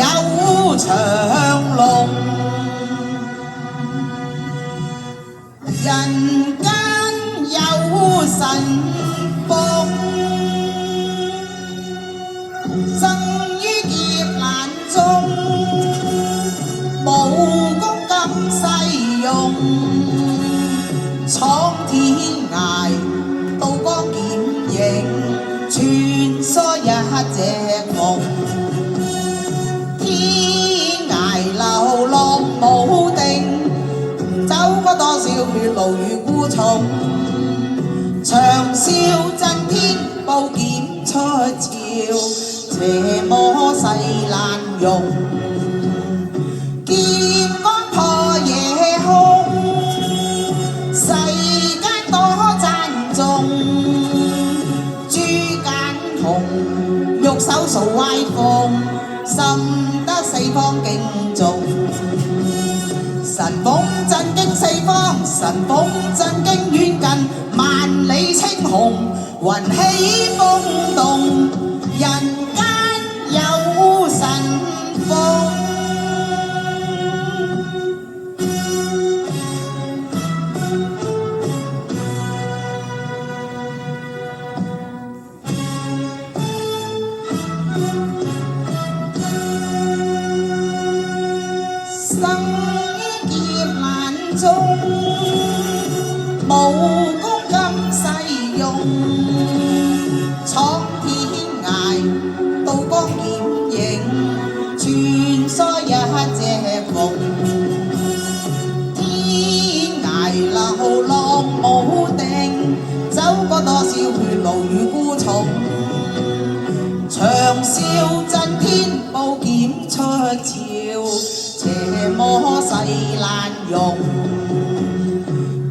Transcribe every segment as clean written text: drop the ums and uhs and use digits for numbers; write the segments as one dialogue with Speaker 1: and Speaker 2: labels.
Speaker 1: 有長龍，人間有神風，生於劫難中，武功咁世用，闖天涯，刀光劍影，穿梭一隻夢。天涯流浪無定，走過多少血路與孤蟲，長嘯震天，寶劍出鞘，邪魔勢難容。劍光破夜空，世間多讚頌。朱間紅，玉手掃歪風，深得四方敬重。神風震驚四方，神風震驚遠近，萬里青紅，雲起風動，人間有神風。生於劫難中，武功咁世用，闖天涯，刀光劍影，穿梭一隻夢。天涯流浪無定，走過多少血路與孤蟲，長嘯震天，寶劍出鞘，邪魔勢難容。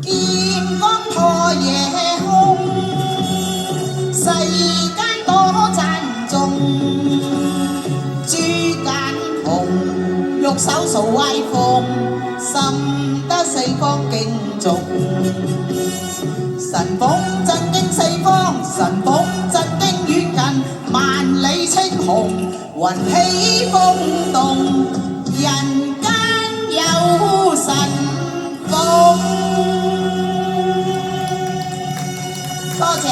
Speaker 1: 劍光破夜空，世間多讚頌。朱間紅，玉手掃歪風，深得四方敬重。神風震驚四方，神風震驚遠近，萬里青紅，雲起風動，人間有神風。多謝。